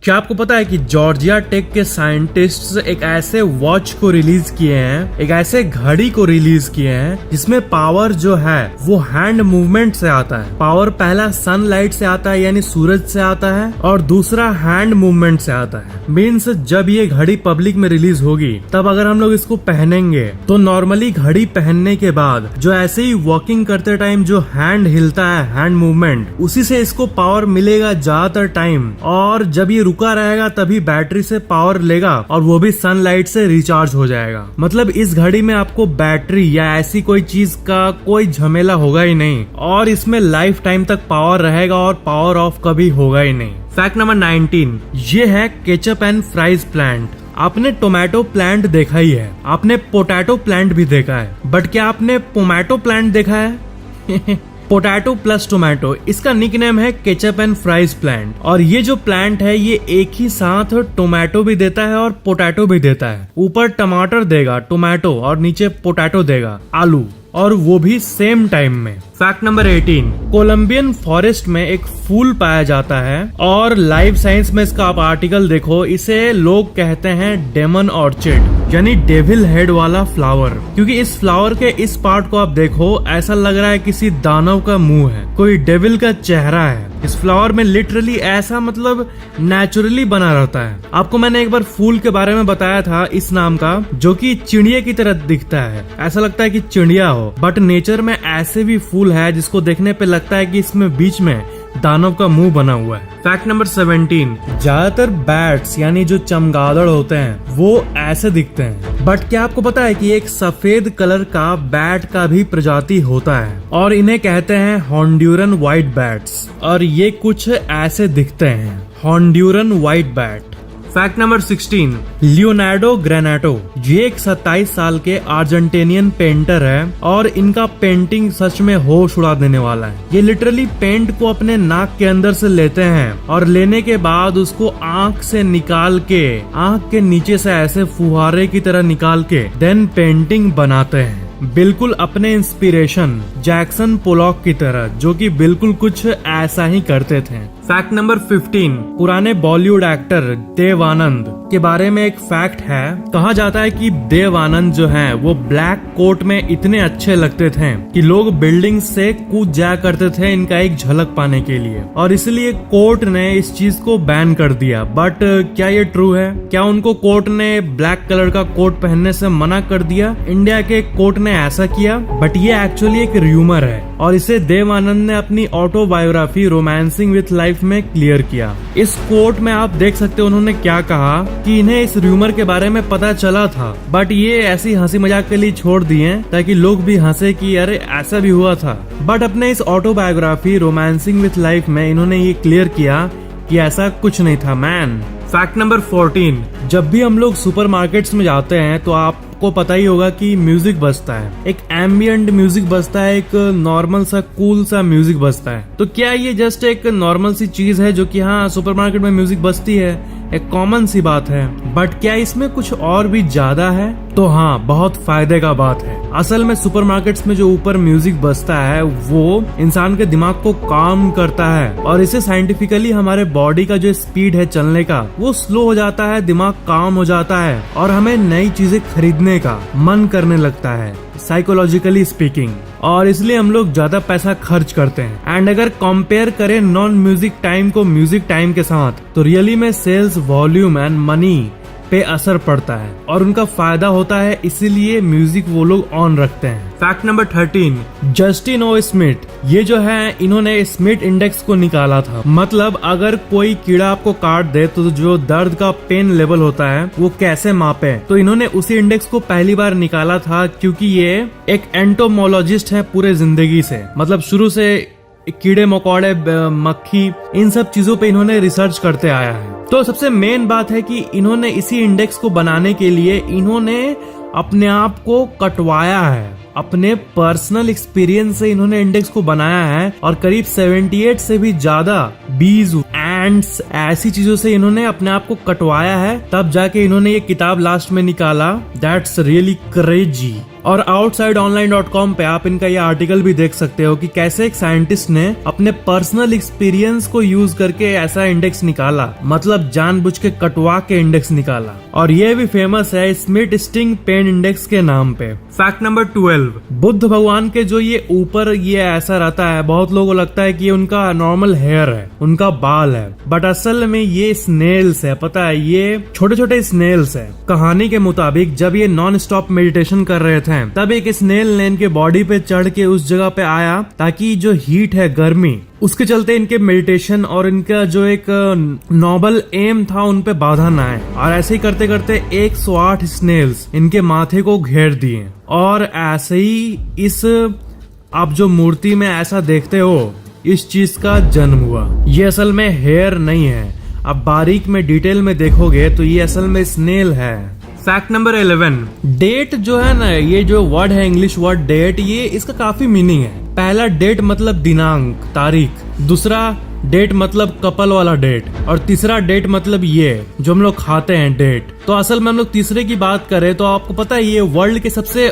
क्या आपको पता है कि जॉर्जिया टेक के साइंटिस्ट्स एक ऐसे वॉच को रिलीज किए हैं, एक ऐसे घड़ी को रिलीज किए हैं जिसमें पावर जो है वो हैंड मूवमेंट से आता है। पावर पहला सनलाइट से आता है यानी सूरज से आता है और दूसरा हैंड मूवमेंट से आता है। मीन्स जब ये घड़ी पब्लिक में रिलीज होगी तब अगर हम लोग इसको पहनेंगे तो नॉर्मली घड़ी पहनने के बाद जो ऐसे ही वॉकिंग करते टाइम जो हैंड हिलता है, हैंड मूवमेंट, उसी से इसको पावर मिलेगा ज्यादातर टाइम। और जब ये रुका रहेगा तभी बैटरी से पावर लेगा और वो भी सनलाइट से रिचार्ज हो जाएगा। मतलब इस घड़ी में आपको बैटरी या ऐसी कोई चीज का कोई झमेला होगा ही नहीं और इसमें लाइफ टाइम तक पावर रहेगा और पावर ऑफ कभी होगा ही नहीं। फैक्ट नंबर 19, ये है केचप एंड फ्राइज प्लांट। आपने टोमेटो प्लांट देखा ही है, आपने पोटैटो प्लांट भी देखा है, बट क्या आपने पोमैटो प्लांट देखा है? पोटैटो प्लस टोमेटो, इसका निकनेम है केचप एंड फ्राइज प्लांट। और ये जो प्लांट है ये एक ही साथ टोमेटो भी देता है और पोटैटो भी देता है। ऊपर टमाटर देगा टोमेटो और नीचे पोटैटो देगा आलू, और वो भी सेम टाइम में। फैक्ट नंबर 18, कोलंबियन फॉरेस्ट में एक फूल पाया जाता है और लाइफ साइंस में इसका आप आर्टिकल देखो, इसे लोग कहते हैं डेमन ऑर्चिड यानी डेविल हेड वाला फ्लावर। क्योंकि इस फ्लावर के इस पार्ट को आप देखो ऐसा लग रहा है किसी दानव का मुंह है, कोई डेविल का चेहरा है। इस फ्लावर में लिटरली ऐसा मतलब नेचुरली बना रहता है। आपको मैंने एक बार फूल के बारे में बताया था इस नाम का, जो कि चिड़िया की तरह दिखता है, ऐसा लगता है कि चिड़िया हो, बट नेचर में ऐसे भी फूल है जिसको देखने पे लगता है कि इसमें बीच में दानव का मुंह बना हुआ है। फैक्ट नंबर 17, ज्यादातर बैट्स यानी जो चमगादड़ होते हैं वो ऐसे दिखते हैं, बट क्या आपको पता है कि एक सफेद कलर का बैट का भी प्रजाति होता है और इन्हें कहते हैं हॉन्ड्यूरन व्हाइट बैट्स, और ये कुछ ऐसे दिखते हैं, Honduran white bat. Fact number 16, Leonardo Granato, ये एक 27 साल के अर्जेंटीनियन पेंटर है और इनका पेंटिंग सच में होश उड़ा देने वाला है। ये लिटरली पेंट को अपने नाक के अंदर से लेते हैं और लेने के बाद उसको आंख से निकाल के, आंख के नीचे से ऐसे फुहारे की तरह निकाल के देन पेंटिंग बनाते हैं, बिल्कुल अपने इंस्पिरेशन जैक्सन पोलॉक की तरह, जो कि बिल्कुल कुछ ऐसा ही करते थे। फैक्ट नंबर 15, पुराने बॉलीवुड एक्टर देव आनंद के बारे में एक फैक्ट है। कहा जाता है कि देव आनंद जो हैं वो ब्लैक कोट में इतने अच्छे लगते थे कि लोग बिल्डिंग से कूद जाया करते थे इनका एक झलक पाने के लिए, और इसलिए कोर्ट ने इस चीज को बैन कर दिया। बट क्या ये ट्रू है? क्या उनको कोर्ट ने ब्लैक कलर का कोट पहनने से मना कर दिया? इंडिया के कोर्ट ने ऐसा किया, बट ये एक्चुअली एक र्यूमर है और इसे देव आनंद ने अपनी ऑटोबायोग्राफी रोमांसिंग विथ लाइफ में क्लियर किया। इस कोट में आप देख सकते हो उन्होंने क्या कहा कि इन्हें इस र्यूमर के बारे में पता चला था, बट ये ऐसी हंसी मजाक के लिए छोड़ दिए ताकि लोग भी हंसे कि अरे ऐसा भी हुआ था। बट अपने इस ऑटोबायोग्राफी रोमांसिंग विथ लाइफ में इन्होंने ये क्लियर किया कि ऐसा कुछ नहीं था मैन। फैक्ट नंबर 14, जब भी हम लोग सुपरमार्केट्स में जाते हैं तो आपको पता ही होगा कि म्यूजिक बजता है, एक एम्बिएंट म्यूजिक बजता है, एक नॉर्मल सा कूल सा म्यूजिक बजता है। तो क्या ये जस्ट एक नॉर्मल सी चीज है जो कि हाँ सुपरमार्केट में म्यूजिक बजती है, एक कॉमन सी बात है, बट क्या इसमें कुछ और भी ज्यादा है? तो हाँ, बहुत फायदे का बात है। असल में सुपरमार्केट्स में जो ऊपर म्यूजिक बजता है वो इंसान के दिमाग को काम करता है और इसे साइंटिफिकली हमारे बॉडी का जो स्पीड है चलने का वो स्लो हो जाता है, दिमाग काम हो जाता है और हमें नई चीजें खरीदने का मन करने लगता है, साइकोलॉजिकली स्पीकिंग, और इसलिए हम लोग ज्यादा पैसा खर्च करते हैं। एंड अगर कंपेयर करें नॉन म्यूजिक टाइम को म्यूजिक टाइम के साथ तो रियली में सेल्स वॉल्यूम एंड मनी पे असर पड़ता है और उनका फायदा होता है, इसीलिए म्यूजिक वो लोग ऑन रखते हैं। फैक्ट नंबर 13, जस्टिन ओ स्मिथ, ये जो है इन्होंने स्मिथ इंडेक्स को निकाला था। मतलब अगर कोई कीड़ा आपको काट दे तो जो दर्द का पेन लेवल होता है वो कैसे मापे, तो इन्होंने उसी इंडेक्स को पहली बार निकाला था क्योंकि ये एक एंटोमोलॉजिस्ट है पूरे जिंदगी से, मतलब शुरू से कीड़े मकोड़े मक्खी इन सब चीजों पे इन्होंने रिसर्च करते आया है। तो सबसे मेन बात है कि इन्होंने इसी इंडेक्स को बनाने के लिए इन्होंने अपने आप को कटवाया है। अपने पर्सनल एक्सपीरियंस से इन्होंने इंडेक्स को बनाया है और करीब 78 से भी ज्यादा बीज एंड्स ऐसी चीजों से इन्होंने अपने आप को कटवाया है, तब जाके इन्होंने ये किताब लास्ट में निकाला। That's really crazy. और outsideonline.com पे आप इनका ये आर्टिकल भी देख सकते हो कि कैसे एक साइंटिस्ट ने अपने पर्सनल एक्सपीरियंस को यूज करके ऐसा इंडेक्स निकाला, मतलब जानबूझ के कटवा के इंडेक्स निकाला। और ये भी फेमस है स्मिथ स्टिंग पेन इंडेक्स के नाम पे। फैक्ट नंबर 12, बुद्ध भगवान के जो ये ऊपर ये ऐसा रहता है, बहुत लोगों को लगता है कि ये उनका नॉर्मल हेयर है, उनका बाल है, बट असल में ये स्नेल्स है। पता है, ये छोटे छोटे स्नेल्स है। कहानी के मुताबिक जब ये नॉन स्टॉप मेडिटेशन कर रहे थे तब एक स्नेल ने इनके बॉडी पे चढ़ के उस जगह पे आया ताकि जो हीट है, गर्मी, उसके चलते इनके मेडिटेशन और इनका जो एक नोबल एम था उन पे बाधा ना आए। और ऐसे ही करते करते 108 स्नेल्स इनके माथे को घेर दिए। और ऐसे ही इस आप जो मूर्ति में ऐसा देखते हो, इस चीज का जन्म हुआ। ये असल में हेयर नहीं है, अब बारीक में डिटेल में देखोगे तो ये असल में स्नेल है। फैक्ट नंबर 11, डेट जो है ना, ये जो वर्ड है इंग्लिश वर्ड डेट, ये इसका काफी मीनिंग है। पहला डेट मतलब दिनांक, तारीख, दूसरा डेट मतलब कपल वाला डेट, और तीसरा डेट मतलब ये जो हम लोग खाते हैं डेट। तो असल में हम लोग तीसरे की बात करें तो आपको पता है ये वर्ल्ड के सबसे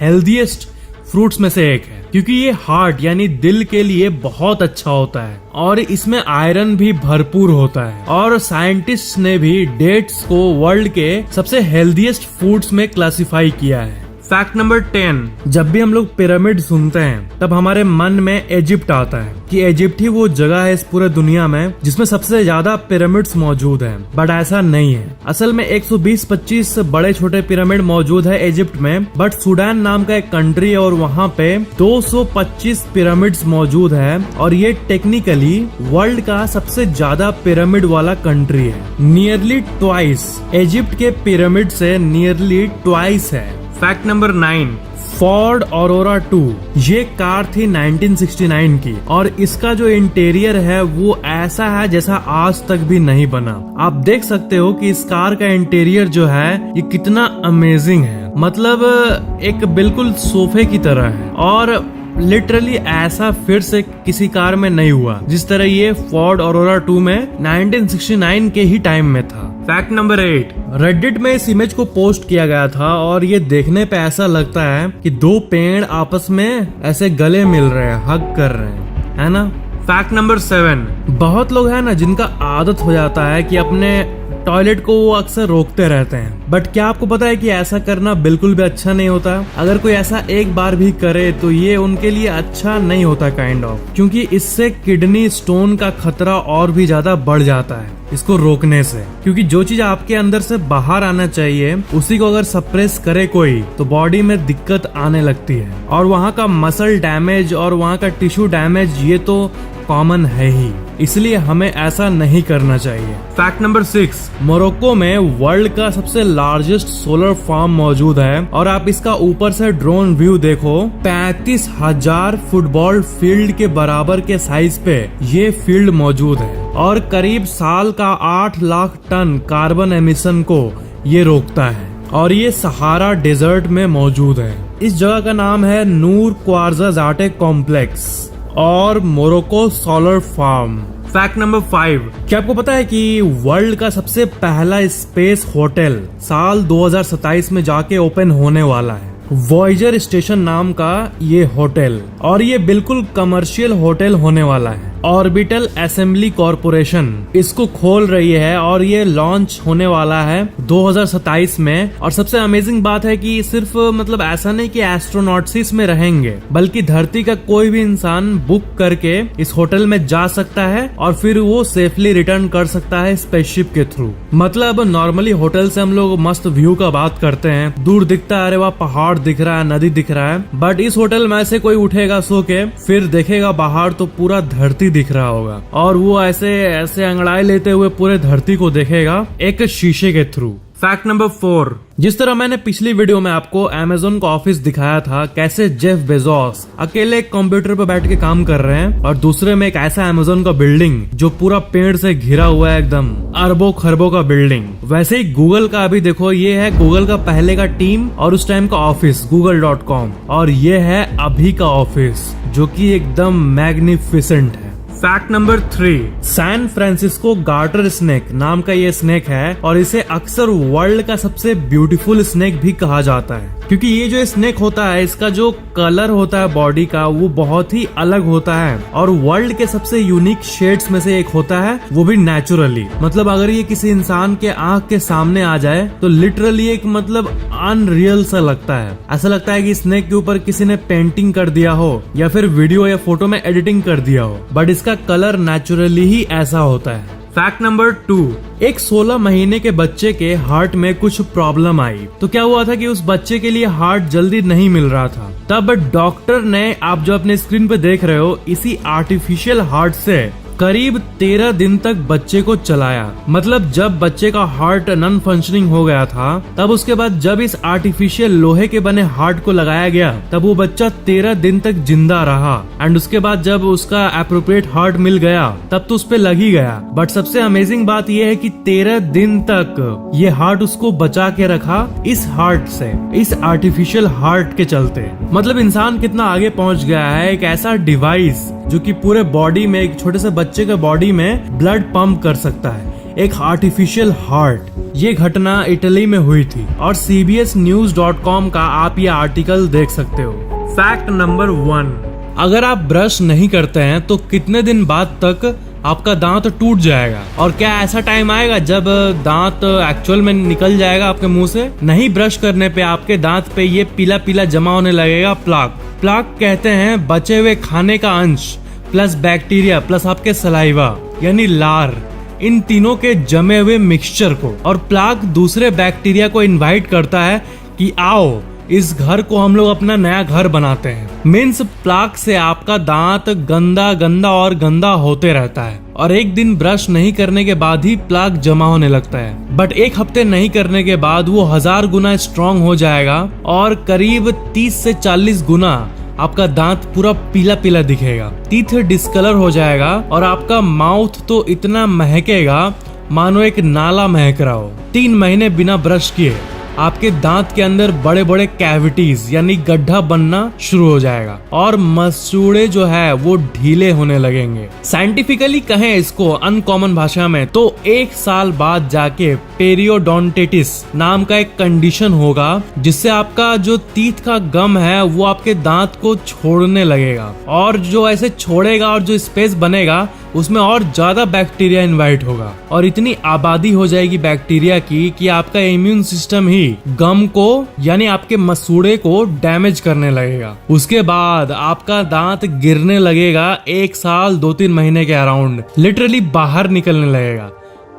हेल्दीएस्ट फ्रूट्स में से एक है, क्योंकि ये हार्ट यानी दिल के लिए बहुत अच्छा होता है और इसमें आयरन भी भरपूर होता है। और साइंटिस्ट ने भी डेट्स को वर्ल्ड के सबसे हेल्दीएस्ट फूड्स में क्लासिफाई किया है। फैक्ट नंबर 10, जब भी हम लोग पिरामिड सुनते हैं तब हमारे मन में इजिप्ट आता है कि इजिप्ट ही वो जगह है इस पूरे दुनिया में जिसमें सबसे ज्यादा पिरामिड्स मौजूद हैं, बट ऐसा नहीं है। असल में 120-25 बड़े छोटे पिरामिड मौजूद है इजिप्ट में, बट सूडान नाम का एक कंट्री है और वहाँ पे 225 पिरामिड्स मौजूद है और ये टेक्निकली वर्ल्ड का सबसे ज्यादा पिरामिड वाला कंट्री है। नियरली ट्वाइस, इजिप्ट के पिरामिड से नियरली ट्वाइस है। फैक्ट नंबर 9, फोर्ड ऑरोरा 2 ये कार थी 1969 की और इसका जो इंटीरियर है वो ऐसा है जैसा आज तक भी नहीं बना। आप देख सकते हो कि इस कार का इंटीरियर जो है ये कितना अमेजिंग है, मतलब एक बिल्कुल सोफे की तरह है और लिटरली ऐसा फिर से किसी कार में नहीं हुआ जिस तरह ये फोर्ड ऑरोरा 2 में 1969 के ही टाइम में था। फैक्ट नंबर 8, रेडिट में इस इमेज को पोस्ट किया गया था और ये देखने पे ऐसा लगता है कि दो पेड़ आपस में ऐसे गले मिल रहे हैं, हग कर रहे हैं, है ना। फैक्ट नंबर 7, बहुत लोग हैं ना जिनका आदत हो जाता है कि अपने टॉयलेट को वो अक्सर रोकते रहते हैं, बट क्या आपको पता है कि ऐसा करना बिल्कुल भी अच्छा नहीं होता। अगर कोई ऐसा एक बार भी करे तो ये उनके लिए अच्छा नहीं होता काइंड ऑफ, क्योंकि इससे किडनी स्टोन का खतरा और भी ज्यादा बढ़ जाता है इसको रोकने से। क्योंकि जो चीज आपके अंदर से बाहर आना चाहिए उसी को अगर सप्रेस करे कोई तो बॉडी में दिक्कत आने लगती है और वहाँ का मसल डैमेज और वहाँ का टिश्यू डैमेज ये तो कॉमन है ही, इसलिए हमें ऐसा नहीं करना चाहिए। फैक्ट नंबर 6, मोरक्को में वर्ल्ड का सबसे लार्जेस्ट सोलर फार्म मौजूद है और आप इसका ऊपर से ड्रोन व्यू देखो, 35,000 फुटबॉल फील्ड के बराबर के साइज पे ये फील्ड मौजूद है और करीब साल का 8 लाख टन कार्बन एमिशन को ये रोकता है और ये सहारा डेजर्ट में मौजूद है। इस जगह का नाम है नूर क्वार्जा जाटे कॉम्प्लेक्स और Morocco solar farm. Fact number 5, क्या आपको पता है कि वर्ल्ड का सबसे पहला स्पेस होटल साल 2027 में जाके ओपन होने वाला है, वॉयजर स्टेशन नाम का ये होटल, और ये बिल्कुल कमर्शियल होटल होने वाला है। ऑर्बिटल असेंबली कॉरपोरेशन इसको खोल रही है और ये लॉन्च होने वाला है 2027 में। और सबसे अमेजिंग बात है कि सिर्फ मतलब ऐसा नहीं कि एस्ट्रोनॉट्स इसमें रहेंगे, बल्कि धरती का कोई भी इंसान बुक करके इस होटल में जा सकता है और फिर वो सेफली रिटर्न कर सकता है स्पेसशिप के थ्रू। मतलब नॉर्मली होटल से हम लोग मस्त व्यू का बात करते हैं, दूर दिखता है, अरे वहाँ पहाड़ दिख रहा है, नदी दिख रहा है, बट इस होटल में से कोई उठेगा सो के फिर देखेगा बाहर तो पूरा धरती दिख रहा होगा और वो ऐसे ऐसे अंगड़ाई लेते हुए पूरे धरती को देखेगा एक शीशे के थ्रू। फैक्ट नंबर 4, जिस तरह मैंने पिछली वीडियो में आपको अमेज़न का ऑफिस दिखाया था, कैसे जेफ बेजोस अकेले एक कंप्यूटर पर बैठ के काम कर रहे हैं और दूसरे में एक ऐसा अमेज़न का बिल्डिंग जो पूरा पेड़ से घिरा हुआ है, एकदम अरबों खरबों का बिल्डिंग। वैसे ही गूगल का अभी देखो, ये है गूगल का पहले का टीम और उस टाइम का ऑफिस google.com, और ये है अभी का ऑफिस जो कि एकदम मैग्निफिसेंट है। Fact number 3, San Francisco garter snake नाम का ये स्नेक है और इसे अक्सर वर्ल्ड का सबसे ब्यूटीफुल स्नेक भी कहा जाता है, क्योंकि ये जो स्नेक होता है, इसका जो कलर होता है बॉडी का, वो बहुत ही अलग होता है और वर्ल्ड के सबसे यूनिक शेड्स में से एक होता है, वो भी नेचुरली। मतलब अगर ये किसी इंसान के आंख के सामने आ जाए तो लिटरली एक मतलब अनरियल सा लगता है। ऐसा लगता है कि स्नेक के ऊपर किसी ने पेंटिंग कर दिया हो या फिर वीडियो या फोटो में एडिटिंग कर दिया हो, बट इसका कलर नेचुरली ही ऐसा होता है। फैक्ट नंबर 2, एक 16 महीने के बच्चे के हार्ट में कुछ प्रॉब्लम आई, तो क्या हुआ था कि उस बच्चे के लिए हार्ट जल्दी नहीं मिल रहा था। तब डॉक्टर ने, आप जो अपने स्क्रीन पे देख रहे हो, इसी आर्टिफिशियल हार्ट से करीब 13 दिन तक बच्चे को चलाया। मतलब जब बच्चे का हार्ट नॉन फंक्शनिंग हो गया था, तब उसके बाद जब इस आर्टिफिशियल लोहे के बने हार्ट को लगाया गया, तब वो बच्चा 13 दिन तक जिंदा रहा। एंड उसके बाद जब उसका एप्रोप्रिएट हार्ट मिल गया, तब तो उस पे लग ही गया। बट सबसे अमेजिंग बात यह है कि 13 दिन तक ये हार्ट उसको बचा के रखा इस हार्ट से, इस आर्टिफिशियल हार्ट के चलते। मतलब इंसान कितना आगे पहुंच गया है, एक ऐसा डिवाइस जो कि पूरे बॉडी में, एक छोटे से बच्चे के बॉडी में ब्लड पंप कर सकता है, एक आर्टिफिशियल हार्ट। ये घटना इटली में हुई थी और cbsnews.com का आप ये आर्टिकल देख सकते हो। फैक्ट नंबर 1, अगर आप ब्रश नहीं करते हैं तो कितने दिन बाद तक आपका दांत टूट जाएगा? और क्या ऐसा टाइम आएगा जब दांत एक्चुअल में निकल जाएगा आपके मुंह से? नहीं, ब्रश करने पे आपके दांत पे ये पीला पीला जमा होने लगेगा, प्लाक। प्लाक कहते हैं बचे हुए खाने का अंश प्लस बैक्टीरिया प्लस आपके सलाइवा यानी लार, इन तीनों के जमे हुए मिक्सचर को। और प्लाक दूसरे बैक्टीरिया को इनवाइट करता है कि आओ इस घर को हम लोग अपना नया घर बनाते हैं। मीन्स प्लाक से आपका दांत गंदा गंदा और गंदा होते रहता है और एक दिन ब्रश नहीं करने के बाद ही प्लाक जमा होने लगता है। बट एक हफ्ते नहीं करने के बाद वो 1000 गुना स्ट्रॉन्ग हो जाएगा और करीब 30 से 40 गुना आपका दांत पूरा पीला पीला दिखेगा, टीथ डिस्कलर हो जाएगा और आपका माउथ तो इतना महकेगा मानो एक नाला महक रहा हो। 3 महीने बिना ब्रश किए आपके दांत के अंदर बड़े बड़े कैविटीज यानी गड्ढा बनना शुरू हो जाएगा और मसूड़े जो है वो ढीले होने लगेंगे। साइंटिफिकली कहें इसको अनकॉमन भाषा में, तो 1 साल बाद जाके पेरियोडोंटिटिस नाम का एक कंडीशन होगा जिससे आपका जो टीथ का गम है वो आपके दांत को छोड़ने लगेगा और जो ऐसे छोड़ेगा और जो स्पेस बनेगा उसमें और ज्यादा बैक्टीरिया इनवाइट होगा और इतनी आबादी हो जाएगी बैक्टीरिया की कि आपका इम्यून सिस्टम ही गम को यानी आपके मसूड़े को डैमेज करने लगेगा। उसके बाद आपका दांत गिरने लगेगा 1 साल 2-3 महीने के अराउंड, लिटरली बाहर निकलने लगेगा।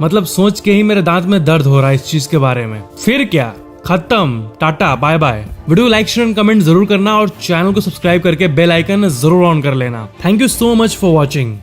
मतलब सोच के ही मेरे दांत में दर्द हो रहा है इस चीज के बारे में। फिर क्या, खत्म, tata bye bye. Video like share and comment जरूर करना और चैनल को सब्सक्राइब करके बेल आइकन जरूर ऑन कर लेना। Thank you so much for watching.